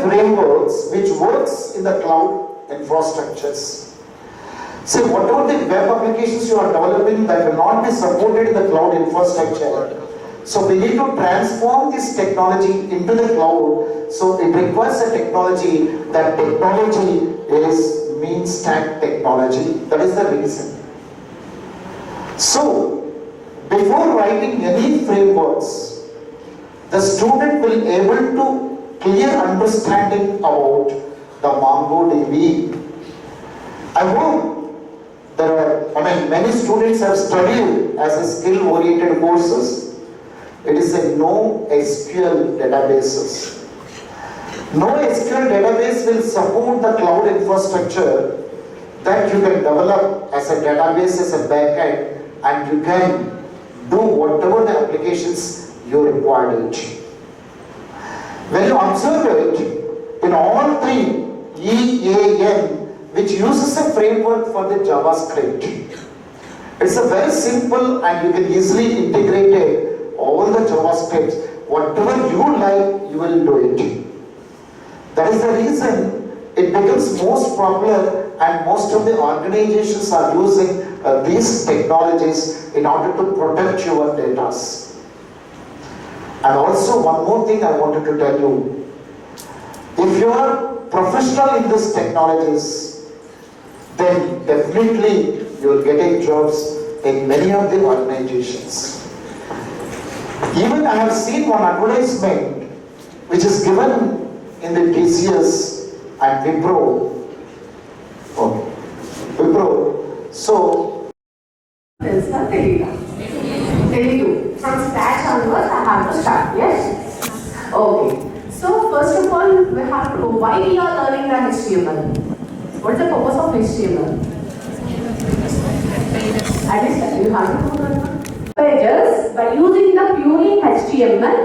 frameworks which works in the cloud infrastructures. See, whatever the web applications you are developing that will not be supported in the cloud infrastructure, so we need to transform this technology into the cloud. So it requires a technology, that technology is mean stack technology. That is the reason. So before writing any frameworks, the student will able to clear understanding about the MongoDB. I hope many students have studied as a skill-oriented courses. It is a NoSQL databases. NoSQL database will support the cloud infrastructure that you can develop as a database, as a backend, and you can do whatever the applications you require it. When you observe it, in all three, EAN, which uses a framework for the JavaScript. It's a very simple and you can easily integrate it, all the JavaScripts. Whatever you like, you will do it. That is the reason it becomes most popular and most of the organizations are using these technologies in order to protect your data. And also one more thing I wanted to tell you. If you are professional in these technologies, then definitely you will get jobs in many of the organizations. Even I have seen one advertisement which is given in the TCS and Wipro. So, Telugu. From scratch onwards, I have to start. Yes. Okay. So first of all, we have to. Why we are learning the HTML? What is the purpose of HTML? At least you have to know pages by using the purely HTML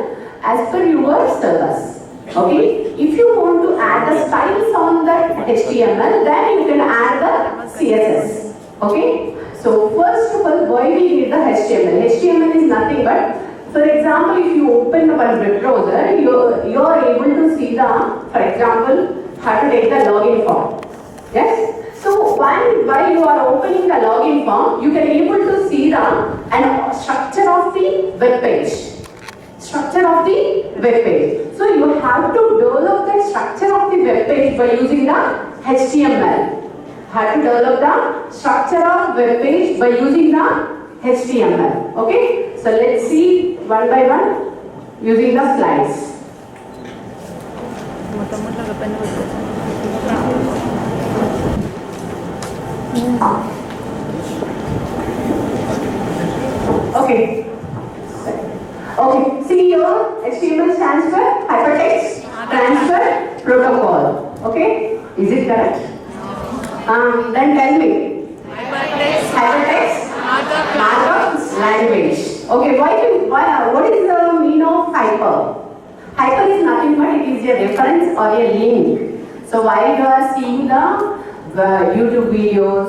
as per your syllabus. Okay. If you want to add the styles on the HTML, then you can add the CSS. Okay. So first of all, why we need the HTML? HTML is nothing but, for example, if you open a web browser, you are able to see the, for example, how to take the login form. Yes. So while you are opening the login form, you can able to see the structure of the web page. Structure of the web page. So you have to develop the structure of the web page by using the HTML. How to develop the structure of web page by using the HTML. Okay. So let's see one by one using the slides. Okay. Okay. See here, HTML stands for Hypertext Transfer Protocol. Okay. Is it correct? Then tell me. Hypertext Markup Language. Okay. What is the meaning of hyper? Hyper is nothing but it is a reference or a link. So while you are seeing the YouTube videos,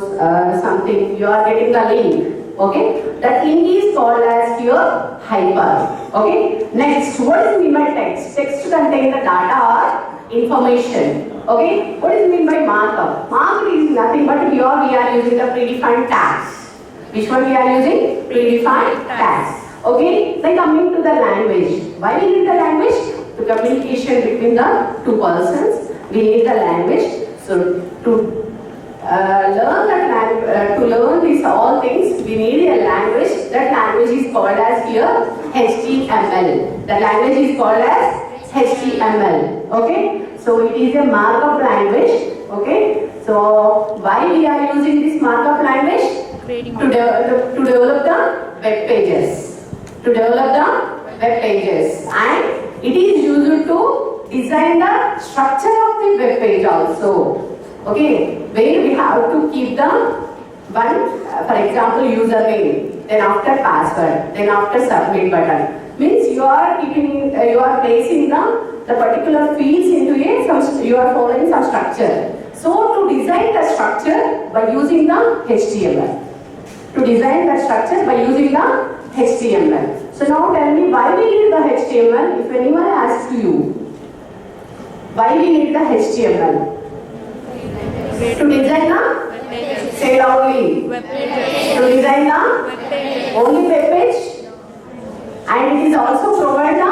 something, you are getting the link. Okay, that link is called as your hyper. Okay, next, what is mean by text? Text contains the data or information. Okay, what is mean by markup? Markup is nothing but here we are using the predefined tags. Which one we are using? Predefined tags. Okay, then coming to the language. Why we need the language? To communication between the two persons, we need the language. So to learn these all things, we need a language. That language is called as here HTML. The language is called as HTML. Okay. So it is a markup language. Okay. So why we are using this markup language? To develop the web pages. To develop the web pages, and it is used to design the structure of the web page also. Okay, where we have to keep the one, for example, username, then after password, then after submit button. Means you are keeping, you are placing the particular fields into you are following some structure. So to design the structure by using the HTML. To design the structure by using the HTML. So now tell me why we need the HTML if anyone asks you. Why we need the HTML? To design the, say loudly, to design the only web page, and it is also provide the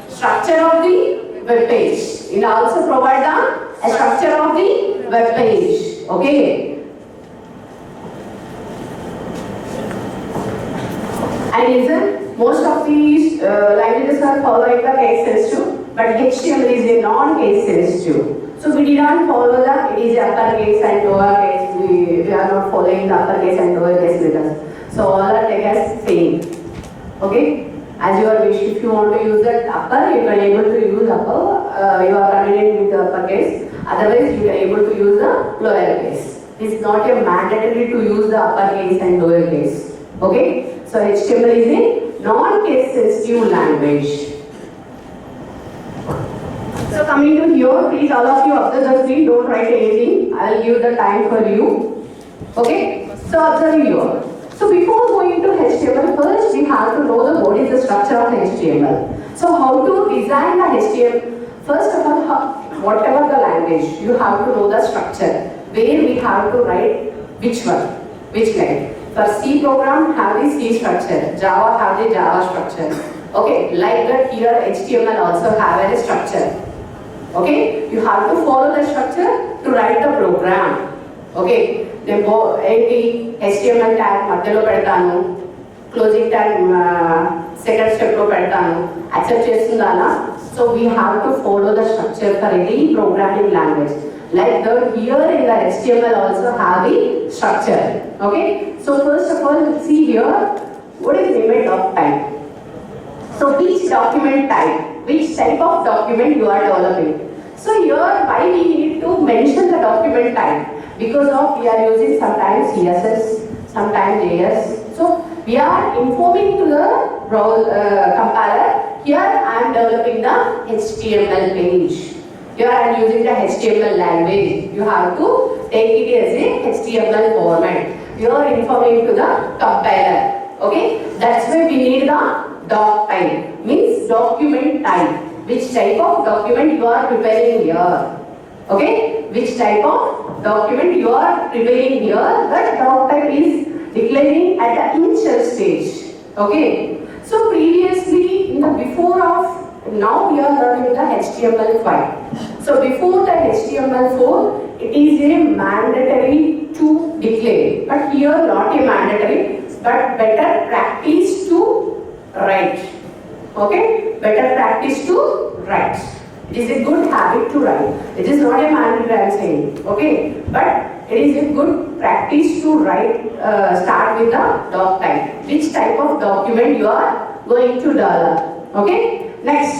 structure of the web page. It also provide the structure of the web page. Okay. And listen, most of these languages are following the case sensitive, but HTML is a non-case sensitive. So we did not follow the, it is uppercase and lowercase. We are not following the uppercase and lowercase letters. So all are taken as same. Okay? As your wish, if you want to use the upper, you are able to use upper. You are convenient with the uppercase. Otherwise, you are able to use the lowercase. It's not a mandatory to use the uppercase and lowercase. Okay? So HTML is a non-case sensitive language. So coming to here, please all of you observe the screen, don't write anything. I will give the time for you. Okay? So observe here. So before going to HTML, first we have to know what is the structure of HTML. So how to design the HTML? First of all, whatever the language, you have to know the structure. Where we have to write which one, which line. For C program, have the C structure. Java have the Java structure. Okay, like that here HTML also have a structure. Okay, you have to follow the structure to write the program. Okay, then HTML tag madhyalo pedtanu, closing tag second step lo pedtanu, accept chestundana. So we have to follow the structure for any programming language. Like that here in the HTML also have the structure. Okay, so first of all, see here, what is limit of type? So which document type, which type of document you are developing. So here, why we need to mention the document type? Because of we are using sometimes CSS, sometimes JS. So we are informing to the compiler, here I am developing the HTML page. Here I am using the HTML language. You have to take it as a HTML format. You are informing to the compiler. Okay, that's why we need the doc type, means document type. Which type of document you are preparing here? Okay, which type of document you are preparing here? That doc type is declaring at the initial stage. Okay, so previously in the before of, now we are learning the HTML5. So before the HTML4, it is a mandatory to declare, but here not a mandatory, but better practice to write. Okay, better practice to write. It is a good habit to write. It is not a mandatory I am saying. Okay, but it is a good practice to write. Start with the doc type. Which type of document you are going to develop. Okay. Next,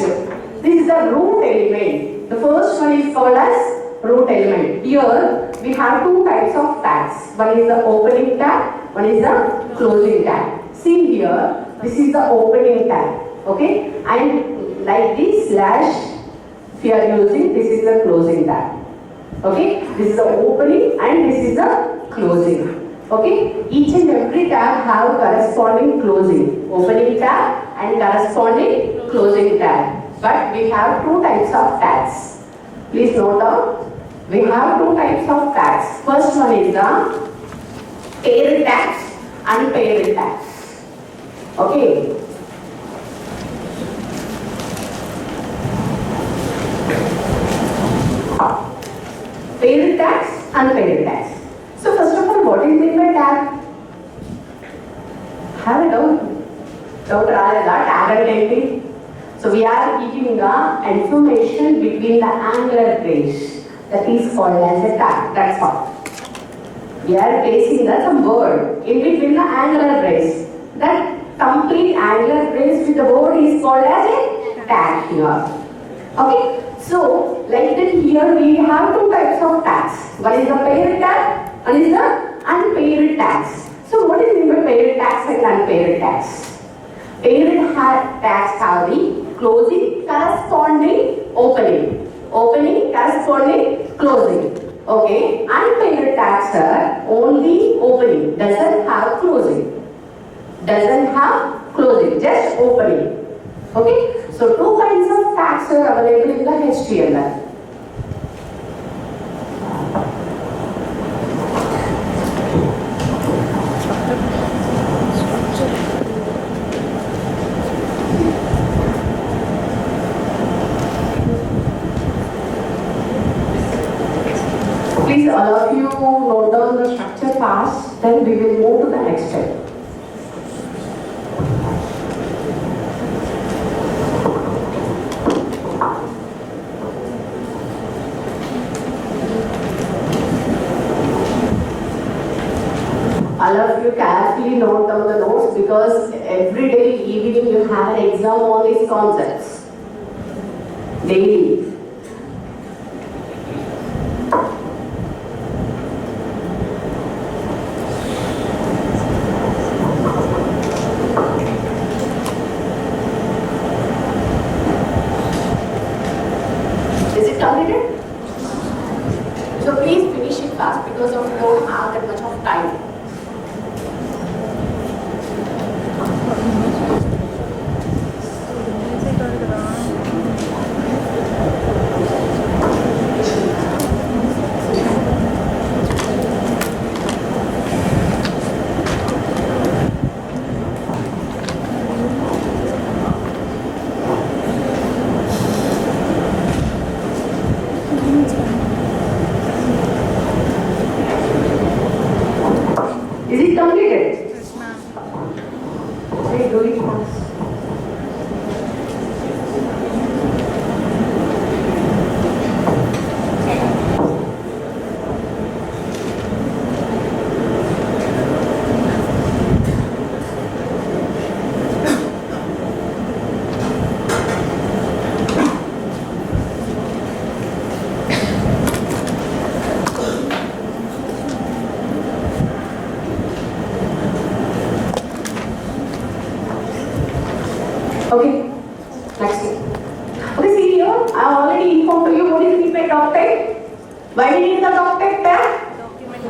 this is the root element. The first one is called as root element. Here we have two types of tags. One is the opening tag. One is the closing tag. See here. This is the opening tag. Okay, and like this slash, if you are using, this is the closing tag. Okay, this is the opening and this is the closing. Okay, each and every tag have corresponding closing, opening tag and corresponding closing tag. But we have two types of tags. Please note down. We have two types of tags. First one is the parent tags and parent tags. Okay. Parent tags and parent tags. So first of all, what is meant by tag? Have a doubt tag and entity. So we are keeping the information between the angular brace, that is called as a tag. That's all. We are placing the some word in between the angular brace. That complete angular brace with the word is called as a tag here. Okay. So, like that here we have two types of tags. One is the parent tag, one is the unpaired tags. So, what is meant by parent tags and unpaired tags? Parent tags have the closing corresponding opening. Opening corresponding closing. Okay. Unpaired tags are only opening, doesn't have closing. Doesn't have closing, just opening. Okay. So two kinds of tags are available in the HTML. Please all of you note down the structure fast, then we will move to the next step. All of you carefully note down the notes because every day evening you have an exam on these concepts. Daily. Is it completed? So please finish it fast because we don't have that much of time. Is it completed? Yes, ma'am. Okay, do it fast. Okay, next thing. Okay, see here, I already informed to you what is the doc type. Why we need the doc type tag?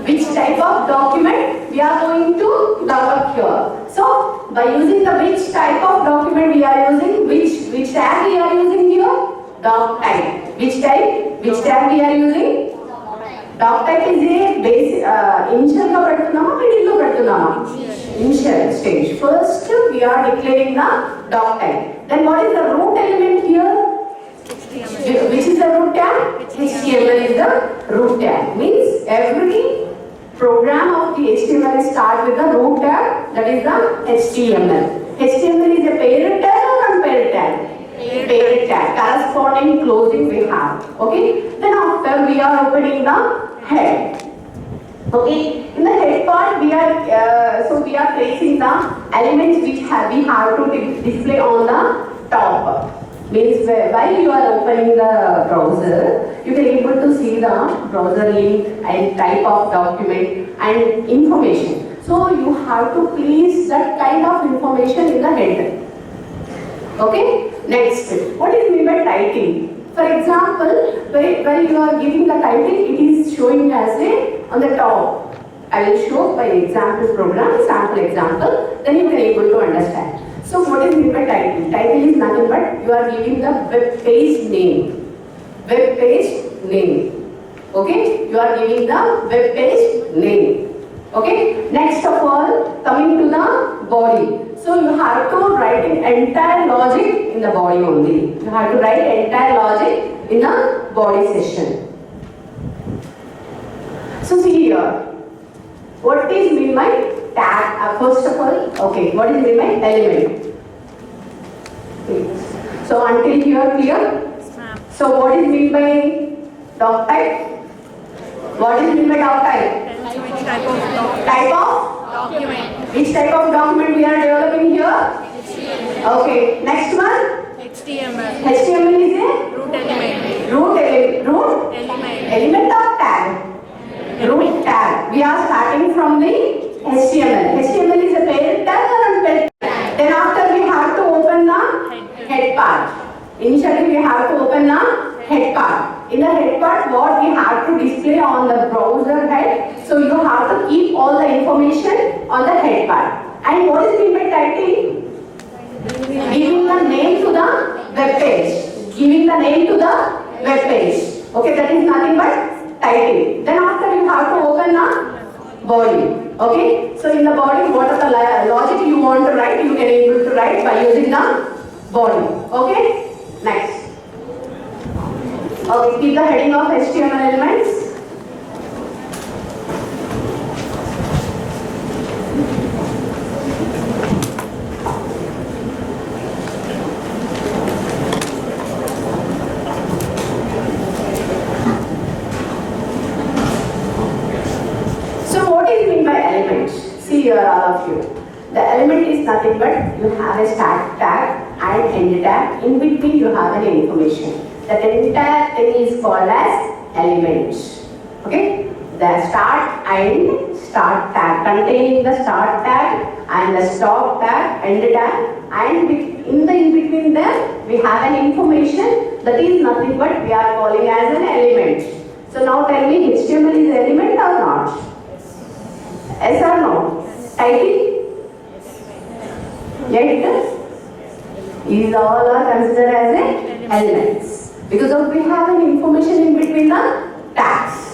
Which type of document we are going to develop here. So, by using the which type of document we are using, which tag we are using here? Doc type. Which type? Which tag we are using? Doc type is a base, initial का पढ़तुनामा, middle का पढ़तुनामा. Initial stage. First, we are declaring the doc type. Then what is the root element here? Which is the root tag? HTML is the root tag. Means every program of the HTML start with the root tag, that is the HTML. HTML is a parent tag or unparent tag? Parent tag. Corresponding closing we have. Okay. Then after we are opening the head. Okay, in the head part we are we are placing the elements which we have to display on the top. Means while you are opening the browser, you can able to see the browser link and type of document and information. So you have to place that kind of information in the head. Okay, next, what is meant by title? For example, when you are giving the title, it is showing as a on the top. I will show by example program, sample example, then you can able to understand. So what is meant by title? Title is nothing but you are giving the web page name. Web page name. Okay? You are giving the web page name. Okay? Next of all, coming to the body. So you have to write an entire logic in the body only. You have to write entire logic in the body section. So see here, what is mean by tag? First of all, okay, what is mean by element? Okay. So until here clear? So what is mean by doc type? What is mean by doc type? Which type of Type of? document? Which type of document we are developing here? Okay, next one? HTML. HTML is a Root element. root element of tag. Root tag. We are starting from the HTML. HTML is a parent tag or unparent tag. Then after we have to open the head part. Initially we have to open the head part. In the head part, what we have to display on the browser head. So you have to keep all the information on the head part. And what is meant by title? Giving the name to the web page. Giving the name to the web page. Okay, that is nothing but title. Then after you have to open the body. Okay, so in the body, what are the logic you want to write? You can able to write by using the body. Okay, next. Okay, keep the heading of HTML elements. here, all of you. The element is nothing but you have a start tag and end tag. In between you have an information. That entire thing is called as element. Okay? The start and start tag containing the start tag and the stop tag, end tag, and in between them we have an information that is nothing but we are calling as an element. So now tell me, HTML is element or not? Yes or no? Typing? Yet these all are considered as a elements because of we have an information in between the tags.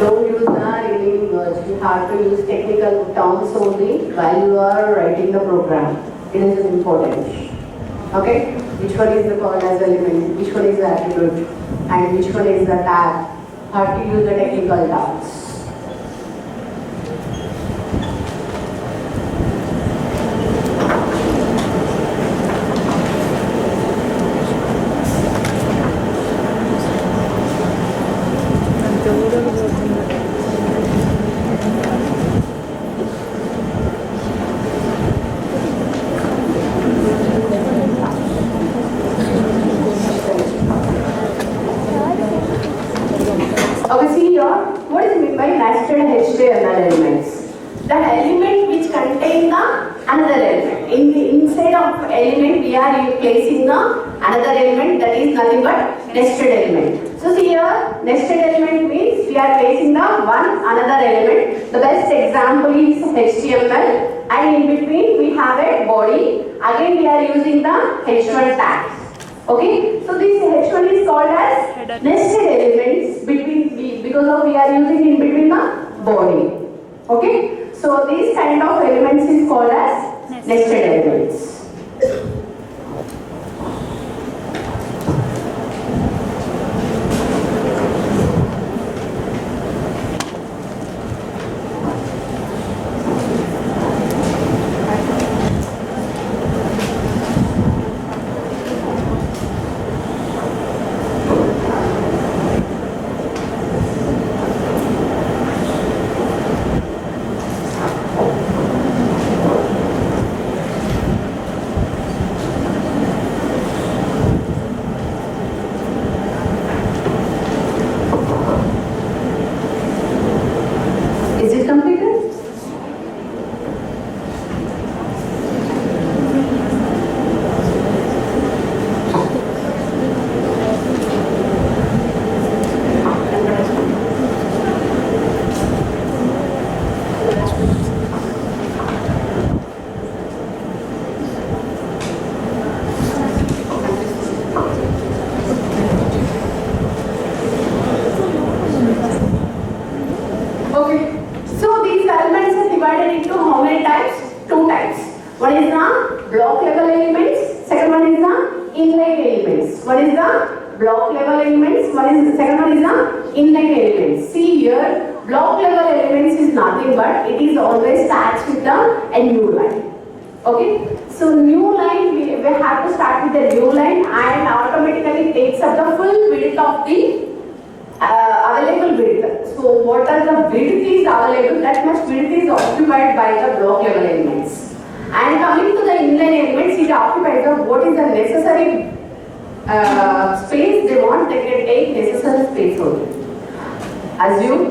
Don't use the remaining words. You have to use technical terms only while you are writing the program. It is important. Okay? Which one is the called as element? Which one is the attribute? And which one is the tag? Have to use the technical terms. Okay, see here, what is meant by nested HTML elements? The element which contain the another element. Inside of element, we are placing the another element that is nothing but nested element. So see here, nested element means we are placing the one another element. The best example is HTML, and in between we have a body. Again, we are using the H1 tags. Okay, so this H1 is called as nested elements because of we are using in between the body. Okay, so these kind of elements is called as nested elements. Is it completed? Okay. So these elements are divided into how many types? Two types. One is the block level elements. Second one is the inline elements. One is the block level elements. Second one is the inline elements. See here, block level elements is nothing but it is always starts with a new line. Okay. So new line we have to start with a new line and automatically takes up the full width of the available width. So what are the width is available, that much width is occupied by the block level elements. And coming to the inline elements, it occupies the what is the necessary space they want, they can take necessary space only. Assume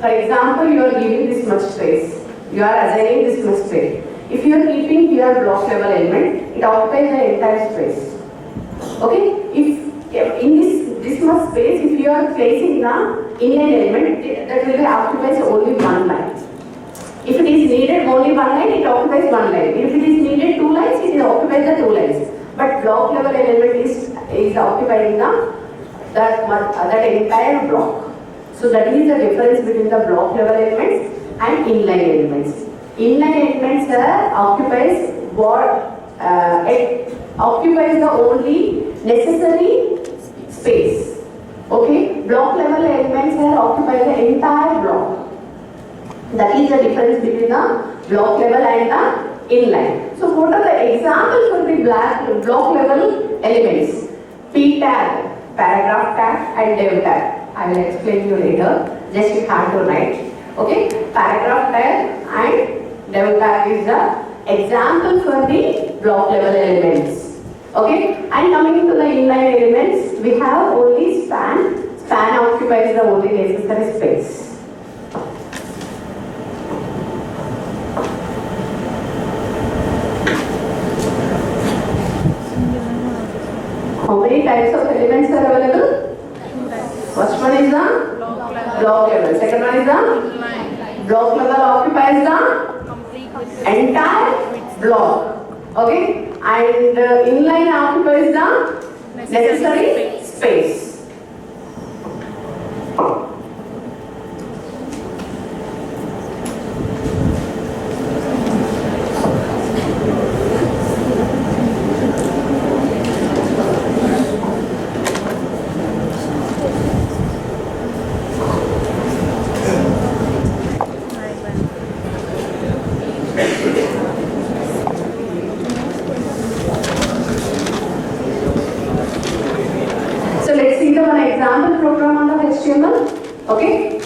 For example, you are giving this much space. You are assigning this much space. If you are keeping here block level element, it occupies the entire space. Okay? If in this much space, if you are placing the inline element, that will occupies only one line. If it is needed only one line, it occupies one line. If it is needed two lines, it occupies the two lines. But block level element is occupying that entire block. So that is the difference between the block level elements and inline elements. Inline elements occupies it occupies the only necessary space. Okay, block level elements occupy the entire block. That is the difference between the block level and the inline. So what are the examples for the block level elements? P tag, paragraph tag and div tag. I will explain you later. Just you have to write. Okay, paragraph tag and div tag is the example for the block level elements. Okay, and coming to the inline elements, we have only span. Span occupies the only necessary space. How many types of elements are available? First one is the block level. Second one is the Line. block level occupies the Complete with entire block. Okay, and inline occupies the necessary space. So let's see the one example program on the HTML. Okay.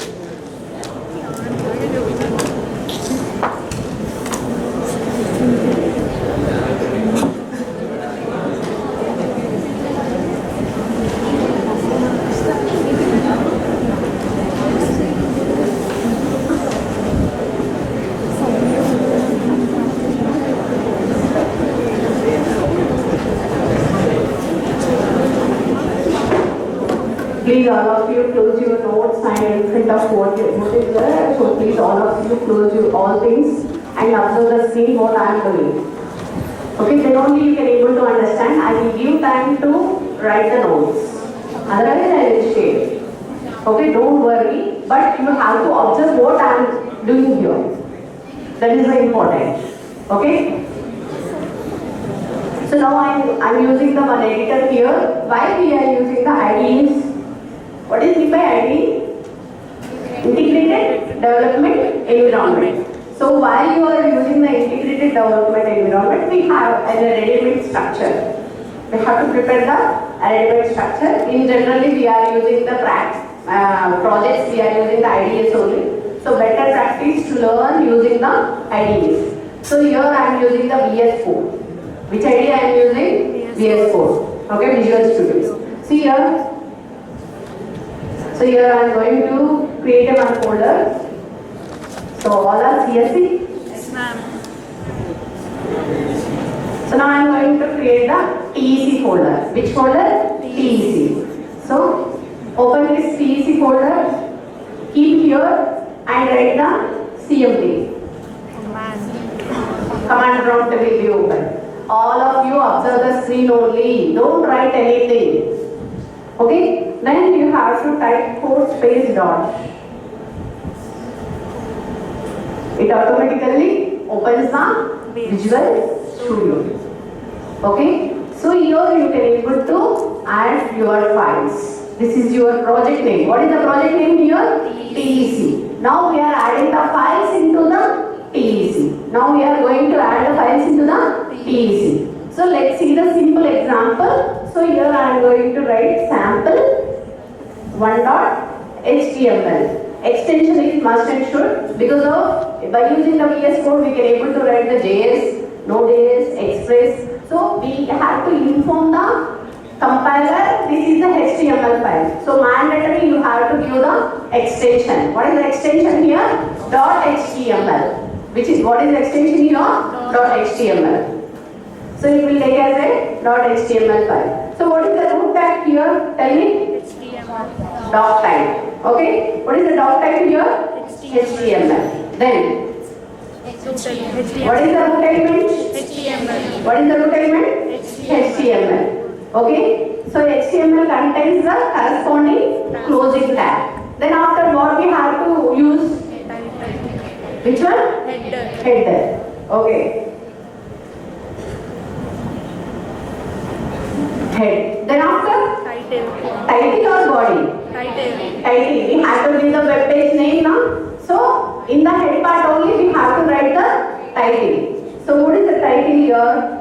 Please all of you close your notes and in front of what is there. So please all of you close your all things and observe the screen what I am doing. Okay, then only you can able to understand. I will give time to write the notes. Otherwise I will share. Okay, don't worry, but you have to observe what I am doing here. That is very important. Okay. So now I'm using the one editor here. Why we are using the IDEs? What is meant by IDE? Integrated Development Environment. So while you are using the integrated development environment, we have a ready-made structure. We have to prepare the ready-made structure. In generally, we are using the projects. We are using the IDEs only. So better practice to learn using the IDEs. So here I am using the VS Code. Which IDE I am using? VS Code. Okay, Visual Studio. See here. So here I am going to create a one folder. So all are CSC. Yes, ma'am. So now I am going to create the TEC folder. Which folder? TEC. So open this TEC folder. Keep here and write the CMD. Command prompt will be open. All of you observe the screen only. Don't write anything. Okay? Then you have to type code space dot. It automatically opens the Visual Studio. Okay? So here you can able to add your files. This is your project name. What is the project name here? TEC. Now we are adding the files into the TEC. Now we are going to add the files into the TEC. So let's see the simple example. So here I am going to write sample 1.html. Extension is must and should because of by using the VS Code we can able to write the JS, Node.js, Express. So we have to inform the compiler, this is the HTML file. So mandatory you have to give the extension. What is the extension here? .html. Which is, what is the extension here? .html. So it will take as a .html file. So what is the root tag here? Tell me. HTML. Doc type. Okay. What is the doc type here? HTML. Then what is HTML. the root element? HTML. What is the root element? HTML. Okay. So HTML contains the corresponding closing tag. Then after what we have to use? Which one? Header. Header. Okay. Head. Then after? Title. Title or body? Title. Title. We have to give the web page name now. So in the head part only we have to write the title. So what is the title here?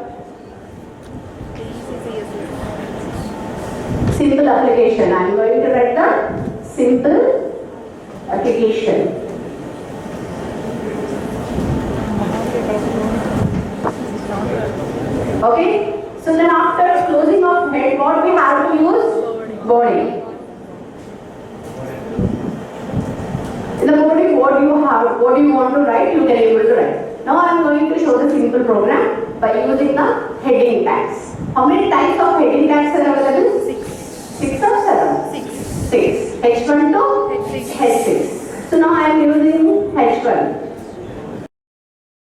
Simple application. I am going to write the simple application. Okay. So then after closing of head, what we have to use? Body. In the body, what do you want to write, you can able to write. Now I am going to show the simple program by using the heading tags. How many types of heading tags are available? 6 or 7? 6. H1 to H6. H6. So now I am using H1.